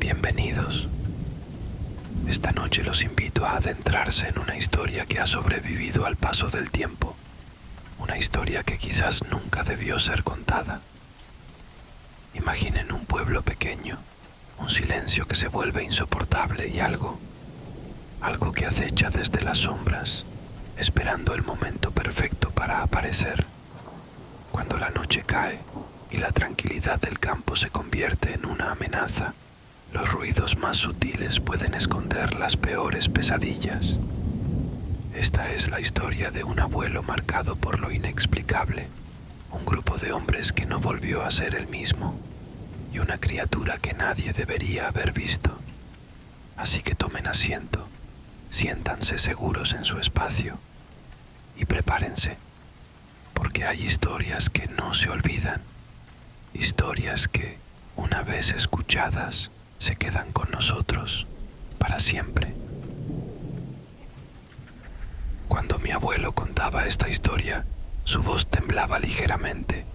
Bienvenidos. Esta noche los invito a adentrarse en una historia que ha sobrevivido al paso del tiempo, una historia que quizás nunca debió ser contada. Imaginen un pueblo pequeño, un silencio que se vuelve insoportable y algo que acecha desde las sombras, esperando el momento perfecto para aparecer. Cuando la noche cae y la tranquilidad del campo se convierte en una amenaza, los ruidos más sutiles pueden esconder las peores pesadillas. Esta es la historia de un abuelo marcado por lo inexplicable, un grupo de hombres que no volvió a ser el mismo y una criatura que nadie debería haber visto. Así que tomen asiento, siéntanse seguros en su espacio y prepárense, porque hay historias que no se olvidan, historias que, una vez escuchadas, se quedan con nosotros para siempre. Cuando mi abuelo contaba esta historia, su voz temblaba ligeramente,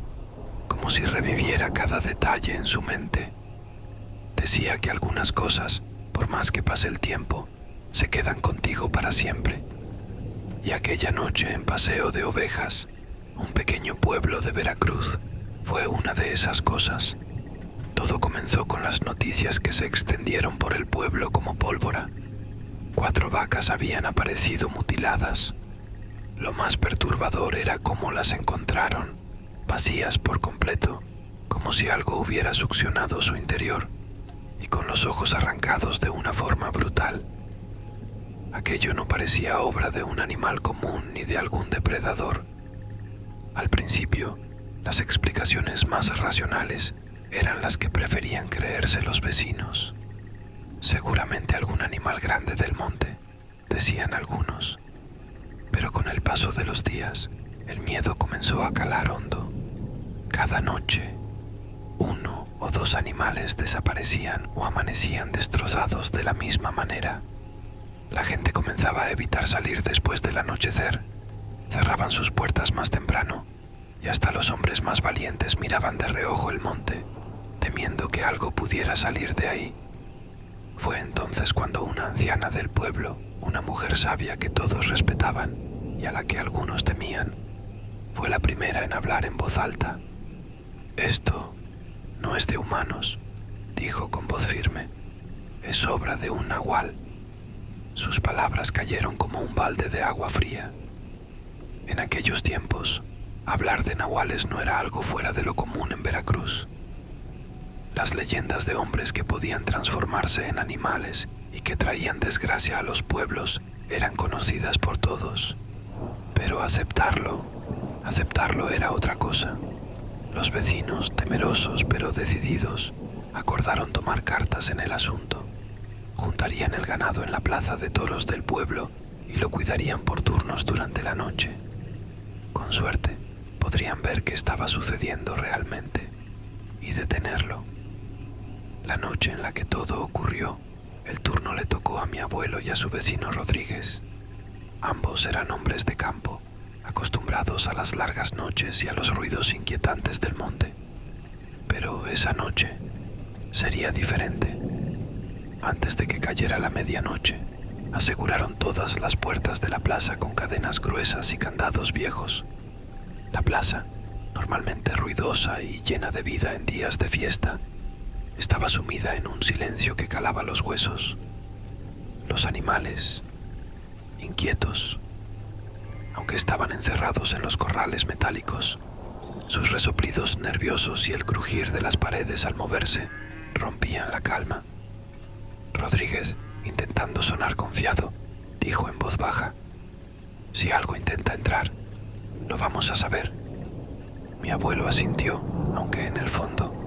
como si reviviera cada detalle en su mente. Decía que algunas cosas, por más que pase el tiempo, se quedan contigo para siempre. Y aquella noche en Paseo de Ovejas, un pequeño pueblo de Veracruz, fue una de esas cosas. Todo comenzó con las noticias que se extendieron por el pueblo como pólvora. 4 vacas habían aparecido mutiladas. Lo más perturbador era cómo las encontraron, vacías por completo, como si algo hubiera succionado su interior, y con los ojos arrancados de una forma brutal. Aquello no parecía obra de un animal común ni de algún depredador. Al principio, las explicaciones más racionales eran las que preferían creerse los vecinos. Seguramente algún animal grande del monte, decían algunos. Pero con el paso de los días, el miedo comenzó a calar hondo. Cada noche, 1 o 2 animales desaparecían o amanecían destrozados de la misma manera. La gente comenzaba a evitar salir después del anochecer. Cerraban sus puertas más temprano y hasta los hombres más valientes miraban de reojo el monte, temiendo que algo pudiera salir de ahí. Fue entonces cuando una anciana del pueblo, una mujer sabia que todos respetaban y a la que algunos temían, fue la primera en hablar en voz alta. «Esto no es de humanos», dijo con voz firme. «Es obra de un nahual». Sus palabras cayeron como un balde de agua fría. En aquellos tiempos, hablar de nahuales no era algo fuera de lo común en Veracruz. Las leyendas de hombres que podían transformarse en animales y que traían desgracia a los pueblos eran conocidas por todos. Pero aceptarlo era otra cosa. Los vecinos, temerosos pero decididos, acordaron tomar cartas en el asunto. Juntarían el ganado en la plaza de toros del pueblo y lo cuidarían por turnos durante la noche. Con suerte, podrían ver qué estaba sucediendo realmente y detenerlo. La noche en la que todo ocurrió, el turno le tocó a mi abuelo y a su vecino Rodríguez. Ambos eran hombres de campo, acostumbrados a las largas noches y a los ruidos inquietantes del monte. Pero esa noche sería diferente. Antes de que cayera la medianoche, aseguraron todas las puertas de la plaza con cadenas gruesas y candados viejos. La plaza, normalmente ruidosa y llena de vida en días de fiesta, estaba sumida en un silencio que calaba los huesos. Los animales, inquietos, aunque estaban encerrados en los corrales metálicos, sus resoplidos nerviosos y el crujir de las paredes al moverse rompían la calma. Rodríguez, intentando sonar confiado, dijo en voz baja: «Si algo intenta entrar, lo vamos a saber». Mi abuelo asintió, aunque en el fondo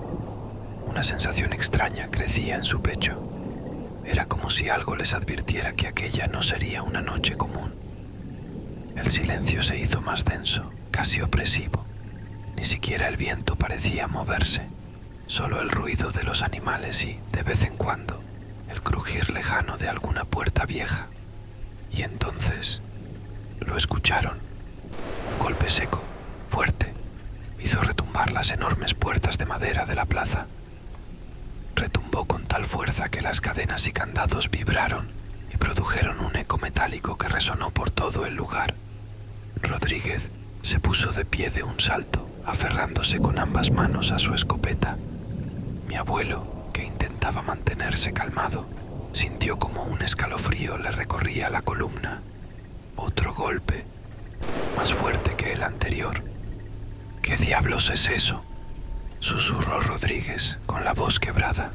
una sensación extraña crecía en su pecho. Era como si algo les advirtiera que aquella no sería una noche común. El silencio se hizo más denso, casi opresivo. Ni siquiera el viento parecía moverse, solo el ruido de los animales y, de vez en cuando, el crujir lejano de alguna puerta vieja. Y entonces lo escucharon. Un golpe seco, fuerte, hizo retumbar las enormes puertas de madera de la plaza. retumbó con tal fuerza que las cadenas y candados vibraron y produjeron un eco metálico que resonó por todo el lugar. Rodríguez se puso de pie de un salto, aferrándose con ambas manos a su escopeta. Mi abuelo, que intentaba mantenerse calmado, sintió como un escalofrío le recorría la columna. Otro golpe, más fuerte que el anterior. ¿Qué diablos es eso?, susurró Rodríguez con la voz quebrada.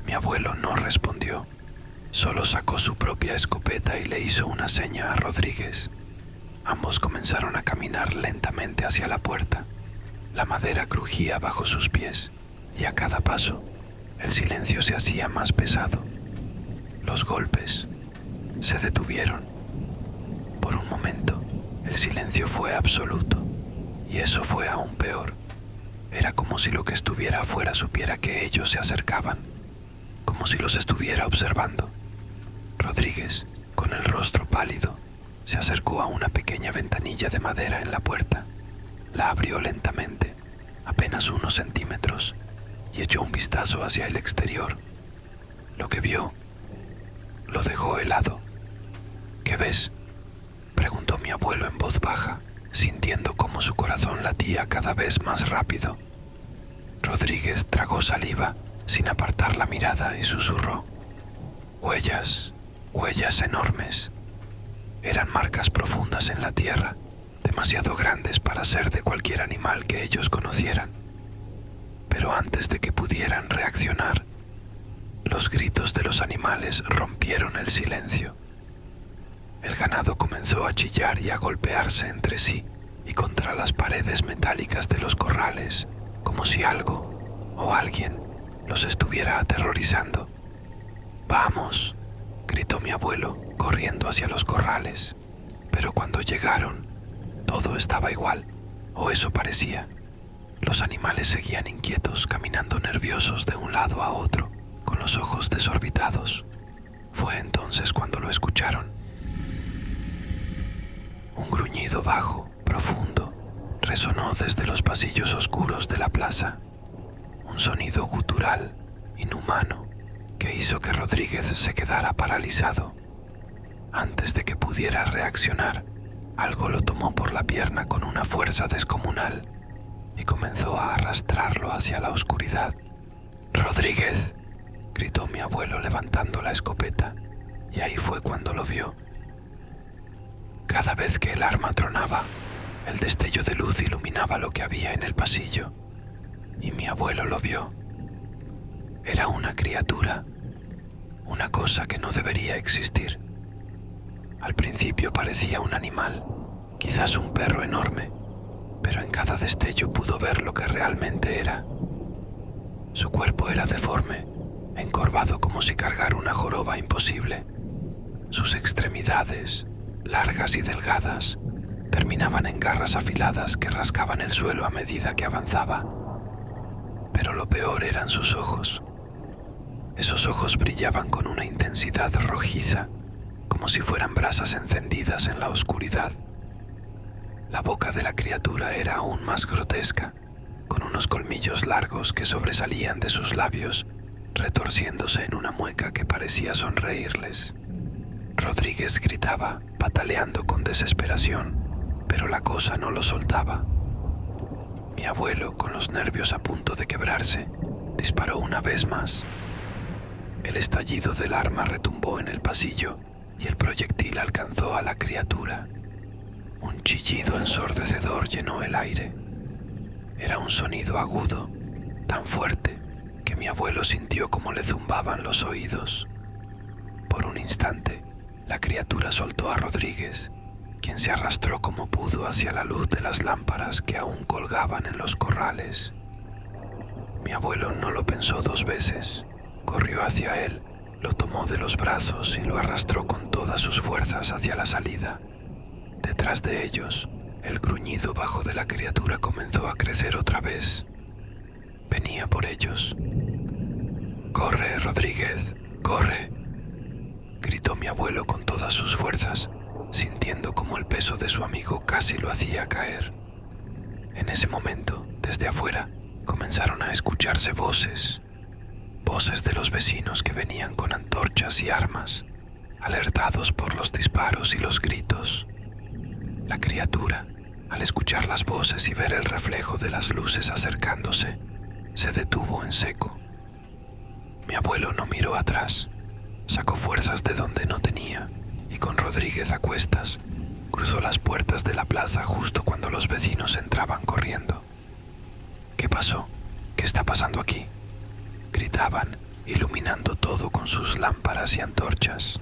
Mi abuelo no respondió, solo sacó su propia escopeta y le hizo una seña a Rodríguez. Ambos comenzaron a caminar lentamente hacia la puerta. La madera crujía bajo sus pies y a cada paso el silencio se hacía más pesado. Los golpes se detuvieron. Por un momento el silencio fue absoluto y eso fue aún peor. Era como si lo que estuviera afuera supiera que ellos se acercaban, como si los estuviera observando. Rodríguez, con el rostro pálido, se acercó a una pequeña ventanilla de madera en la puerta. La abrió lentamente, apenas unos centímetros, y echó un vistazo hacia el exterior. Lo que vio lo dejó helado. ¿Qué ves?, preguntó mi abuelo en voz baja, sintiendo cómo su corazón latía cada vez más rápido. Rodríguez tragó saliva sin apartar la mirada y susurró: huellas, huellas enormes. Eran marcas profundas en la tierra, demasiado grandes para ser de cualquier animal que ellos conocieran. Pero antes de que pudieran reaccionar, los gritos de los animales rompieron el silencio. El ganado comenzó a chillar y a golpearse entre sí y contra las paredes metálicas de los corrales, como si algo o alguien los estuviera aterrorizando. «¡Vamos!», gritó mi abuelo, corriendo hacia los corrales. Pero cuando llegaron, todo estaba igual, o eso parecía. Los animales seguían inquietos, caminando nerviosos de un lado a otro, con los ojos desorbitados. Fue entonces cuando lo escucharon. Un gruñido bajo, profundo, resonó desde los pasillos oscuros de la plaza. Un sonido gutural, inhumano, que hizo que Rodríguez se quedara paralizado. Antes de que pudiera reaccionar, algo lo tomó por la pierna con una fuerza descomunal y comenzó a arrastrarlo hacia la oscuridad. «¡Rodríguez!», gritó mi abuelo levantando la escopeta, y ahí fue cuando lo vio. Cada vez que el arma tronaba, el destello de luz iluminaba lo que había en el pasillo, y mi abuelo lo vio. Era una criatura, una cosa que no debería existir. Al principio parecía un animal, quizás un perro enorme, pero en cada destello pudo ver lo que realmente era. Su cuerpo era deforme, encorvado como si cargara una joroba imposible. Sus extremidades, largas y delgadas, terminaban en garras afiladas que rascaban el suelo a medida que avanzaba. Pero lo peor eran sus ojos. Esos ojos brillaban con una intensidad rojiza, como si fueran brasas encendidas en la oscuridad. La boca de la criatura era aún más grotesca, con unos colmillos largos que sobresalían de sus labios, retorciéndose en una mueca que parecía sonreírles. Rodríguez gritaba, pataleando con desesperación, pero la cosa no lo soltaba. Mi abuelo, con los nervios a punto de quebrarse, disparó una vez más. El estallido del arma retumbó en el pasillo y el proyectil alcanzó a la criatura. Un chillido ensordecedor llenó el aire. Era un sonido agudo, tan fuerte que mi abuelo sintió como le zumbaban los oídos. Por un instante, la criatura soltó a Rodríguez, quien se arrastró como pudo hacia la luz de las lámparas que aún colgaban en los corrales. Mi abuelo no lo pensó dos veces. Corrió hacia él, lo tomó de los brazos y lo arrastró con todas sus fuerzas hacia la salida. Detrás de ellos, el gruñido bajo de la criatura comenzó a crecer otra vez. Venía por ellos. «¡Corre, Rodríguez! ¡Corre!», gritó mi abuelo con todas sus fuerzas, sintiendo como el peso de su amigo casi lo hacía caer. En ese momento, desde afuera, comenzaron a escucharse voces. voces de los vecinos que venían con antorchas y armas, alertados por los disparos y los gritos. La criatura, al escuchar las voces y ver el reflejo de las luces acercándose, se detuvo en seco. Mi abuelo no miró atrás, sacó fuerzas de donde no tenía y con Rodríguez a cuestas, cruzó las puertas de la plaza justo cuando los vecinos entraban corriendo. ¿Qué pasó? ¿Qué está pasando aquí?, gritaban, iluminando todo con sus lámparas y antorchas.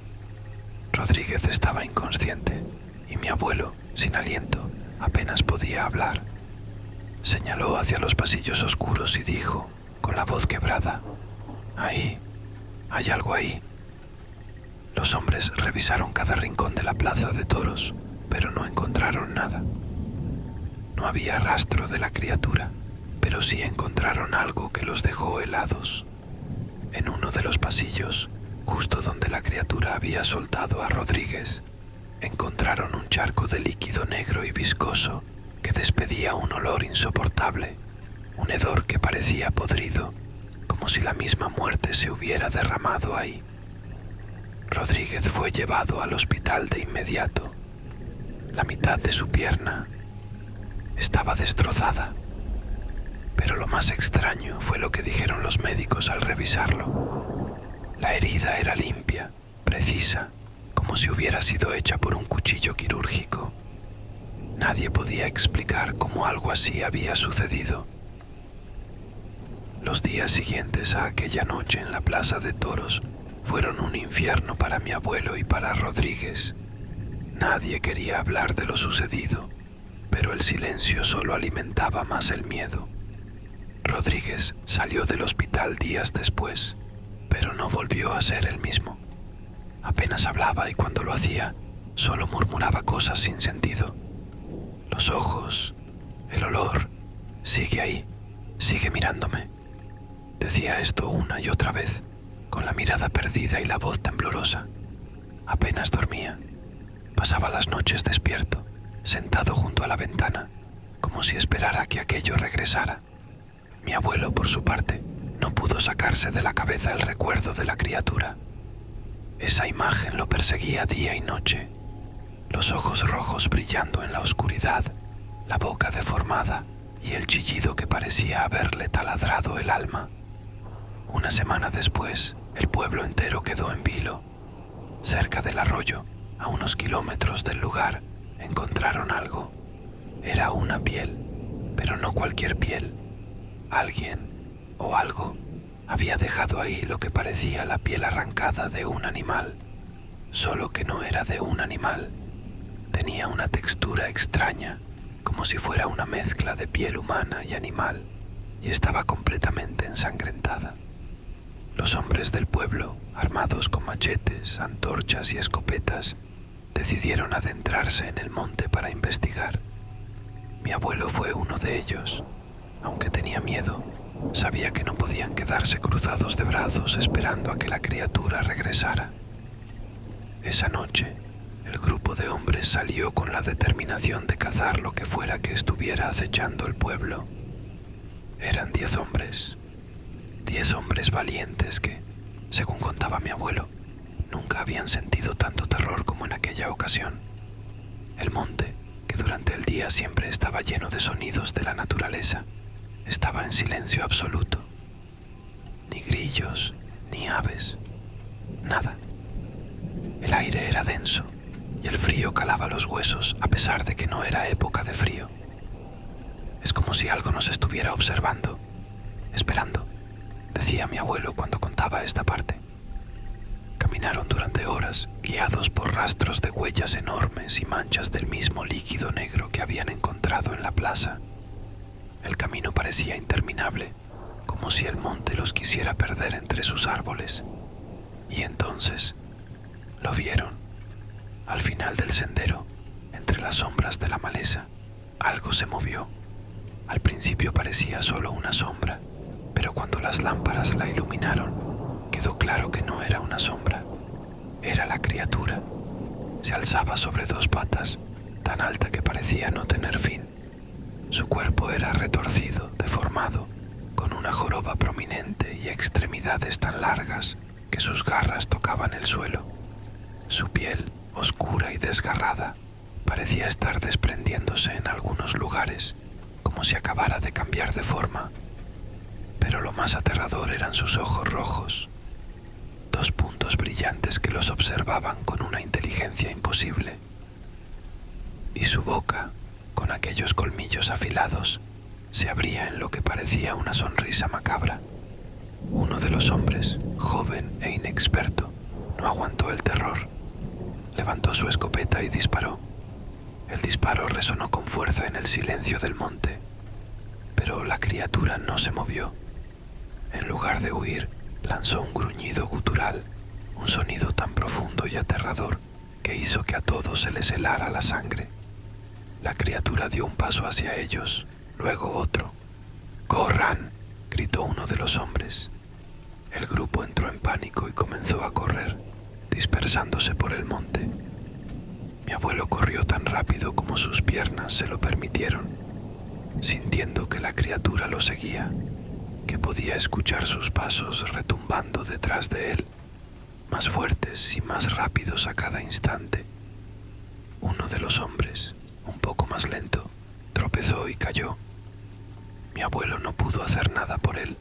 Rodríguez estaba inconsciente y mi abuelo, sin aliento, apenas podía hablar. Señaló hacia los pasillos oscuros y dijo, con la voz quebrada: «Ahí, hay algo ahí». Los hombres revisaron cada rincón de la plaza de toros, pero no encontraron nada. No había rastro de la criatura, pero sí encontraron algo que los dejó helados. En uno de los pasillos, justo donde la criatura había soltado a Rodríguez, encontraron un charco de líquido negro y viscoso que despedía un olor insoportable, un hedor que parecía podrido, como si la misma muerte se hubiera derramado ahí. Rodríguez fue llevado al hospital de inmediato. La mitad de su pierna estaba destrozada, pero lo más extraño fue lo que dijeron los médicos al revisarlo. La herida era limpia, precisa, como si hubiera sido hecha por un cuchillo quirúrgico. Nadie podía explicar cómo algo así había sucedido. Los días siguientes a aquella noche en la plaza de toros fueron un infierno para mi abuelo y para Rodríguez. Nadie quería hablar de lo sucedido, pero el silencio solo alimentaba más el miedo. Rodríguez salió del hospital días después, pero no volvió a ser el mismo. Apenas hablaba y cuando lo hacía, solo murmuraba cosas sin sentido. Los ojos, el olor, sigue ahí, sigue mirándome. Decía esto una y otra vez, con la mirada perdida y la voz temblorosa. Apenas dormía. Pasaba las noches despierto, sentado junto a la ventana, como si esperara que aquello regresara. Mi abuelo, por su parte, no pudo sacarse de la cabeza el recuerdo de la criatura. Esa imagen lo perseguía día y noche, los ojos rojos brillando en la oscuridad, la boca deformada y el chillido que parecía haberle taladrado el alma. Una semana después, el pueblo entero quedó en vilo. Cerca del arroyo, a unos kilómetros del lugar, encontraron algo. Era una piel, pero no cualquier piel. Alguien o algo había dejado ahí lo que parecía la piel arrancada de un animal, solo que no era de un animal. Tenía una textura extraña, como si fuera una mezcla de piel humana y animal, y estaba completamente ensangrentada. Los hombres del pueblo, armados con machetes, antorchas y escopetas, decidieron adentrarse en el monte para investigar. Mi abuelo fue uno de ellos. Aunque tenía miedo, sabía que no podían quedarse cruzados de brazos esperando a que la criatura regresara. Esa noche, el grupo de hombres salió con la determinación de cazar lo que fuera que estuviera acechando el pueblo. Eran 10 hombres. 10 hombres valientes que, según contaba mi abuelo, nunca habían sentido tanto terror como en aquella ocasión. El monte, que durante el día siempre estaba lleno de sonidos de la naturaleza, estaba en silencio absoluto. Ni grillos, ni aves, nada. El aire era denso y el frío calaba los huesos a pesar de que no era época de frío. Es como si algo nos estuviera observando, esperando, decía mi abuelo cuando contaba esta parte. Caminaron durante horas, guiados por rastros de huellas enormes y manchas del mismo líquido negro que habían encontrado en la plaza. El camino parecía interminable, como si el monte los quisiera perder entre sus árboles. Y entonces lo vieron. Al final del sendero, entre las sombras de la maleza, algo se movió. Al principio parecía solo una sombra, pero cuando las lámparas la iluminaron, quedó claro que no era una sombra. Era la criatura. Se alzaba sobre 2 patas, tan alta que parecía no tener fin. Su cuerpo era retorcido, deformado, con una joroba prominente imponente y extremidades tan largas que sus garras tocaban el suelo. Su piel, oscura y desgarrada, parecía estar desprendiéndose en algunos lugares, como si acabara de cambiar de forma. Pero lo más aterrador eran sus ojos rojos, dos puntos brillantes que los observaban con una inteligencia imposible. Y su boca, con aquellos colmillos afilados, se abría en lo que parecía una sonrisa macabra. Uno de los hombres, joven e inexperto, no aguantó el terror. Levantó su escopeta y disparó. El disparo resonó con fuerza en el silencio del monte, pero la criatura no se movió. En lugar de huir, lanzó un gruñido gutural, un sonido tan profundo y aterrador que hizo que a todos se les helara la sangre. La criatura dio un paso hacia ellos, luego otro. ¡Corran!, gritó uno de los hombres. El grupo entró en pánico y comenzó a correr, dispersándose por el monte. Mi abuelo corrió tan rápido como sus piernas se lo permitieron, sintiendo que la criatura lo seguía, que podía escuchar sus pasos retumbando detrás de él, más fuertes y más rápidos a cada instante. Uno de los hombres, un poco más lento, tropezó y cayó. Mi abuelo no pudo hacer nada por él,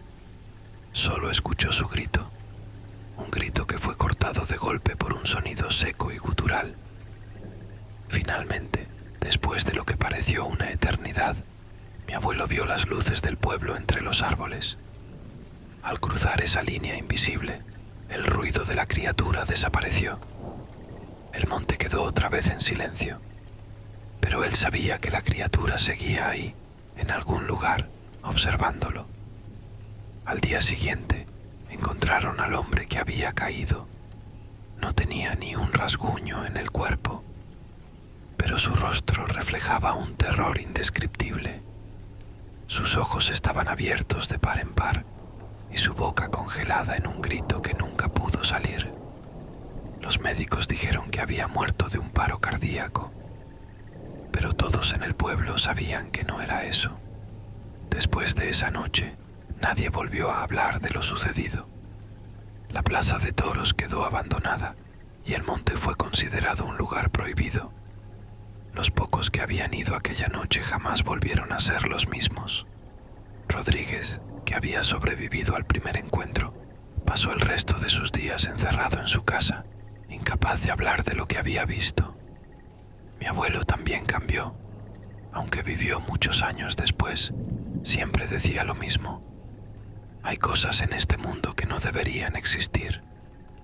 solo escuchó su grito, un grito que fue cortado de golpe por un sonido seco y gutural. Finalmente, después de lo que pareció una eternidad, mi abuelo vio las luces del pueblo entre los árboles. Al cruzar esa línea invisible, el ruido de la criatura desapareció. El monte quedó otra vez en silencio, pero él sabía que la criatura seguía ahí, en algún lugar, observándolo. Al día siguiente, encontraron al hombre que había caído. No tenía ni un rasguño en el cuerpo, pero su rostro reflejaba un terror indescriptible. Sus ojos estaban abiertos de par en par y su boca congelada en un grito que nunca pudo salir. Los médicos dijeron que había muerto de un paro cardíaco, pero todos en el pueblo sabían que no era eso. Después de esa noche, nadie volvió a hablar de lo sucedido. La plaza de toros quedó abandonada y el monte fue considerado un lugar prohibido. Los pocos que habían ido aquella noche jamás volvieron a ser los mismos. Rodríguez, que había sobrevivido al primer encuentro, pasó el resto de sus días encerrado en su casa, incapaz de hablar de lo que había visto. Mi abuelo también cambió, aunque vivió muchos años después, siempre decía lo mismo. Hay cosas en este mundo que no deberían existir,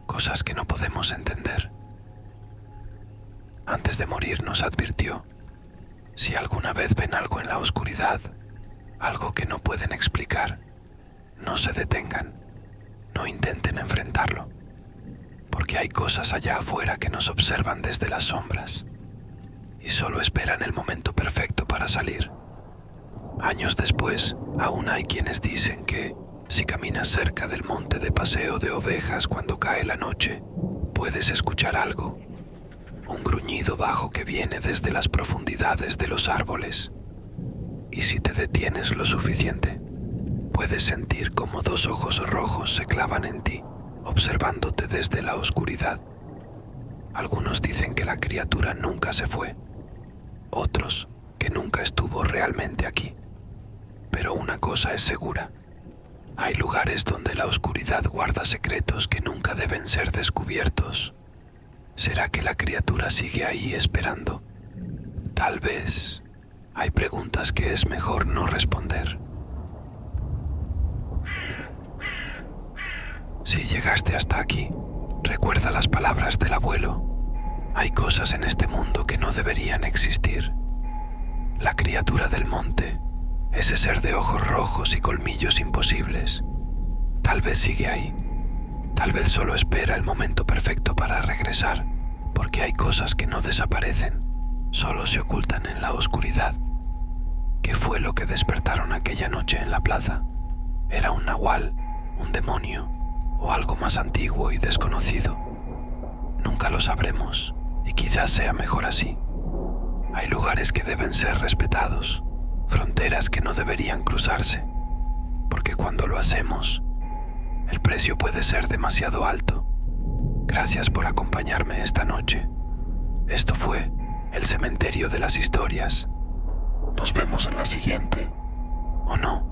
cosas que no podemos entender. Antes de morir nos advirtió: si alguna vez ven algo en la oscuridad, algo que no pueden explicar, no se detengan, no intenten enfrentarlo, porque hay cosas allá afuera que nos observan desde las sombras y solo esperan el momento perfecto para salir. Años después, aún hay quienes dicen que, si caminas cerca del monte de paseo de ovejas cuando cae la noche, puedes escuchar algo, un gruñido bajo que viene desde las profundidades de los árboles. Y si te detienes lo suficiente, puedes sentir como dos ojos rojos se clavan en ti, observándote desde la oscuridad. Algunos dicen que la criatura nunca se fue, otros que nunca estuvo realmente aquí. Pero una cosa es segura: hay lugares donde la oscuridad guarda secretos que nunca deben ser descubiertos. ¿Será que la criatura sigue ahí esperando? Tal vez. Hay preguntas que es mejor no responder. Si llegaste hasta aquí, recuerda las palabras del abuelo. Hay cosas en este mundo que no deberían existir. La criatura del monte, ese ser de ojos rojos y colmillos imposibles, tal vez sigue ahí. Tal vez solo espera el momento perfecto para regresar, porque hay cosas que no desaparecen, solo se ocultan en la oscuridad. ¿Qué fue lo que despertaron aquella noche en la plaza? ¿Era un nahual, un demonio o algo más antiguo y desconocido? Nunca lo sabremos y quizás sea mejor así. Hay lugares que deben ser respetados, fronteras que no deberían cruzarse, porque cuando lo hacemos, El precio puede ser demasiado alto. Gracias por acompañarme esta noche. Esto fue El Cementerio de las Historias. Nos vemos en la siguiente. ¿O no?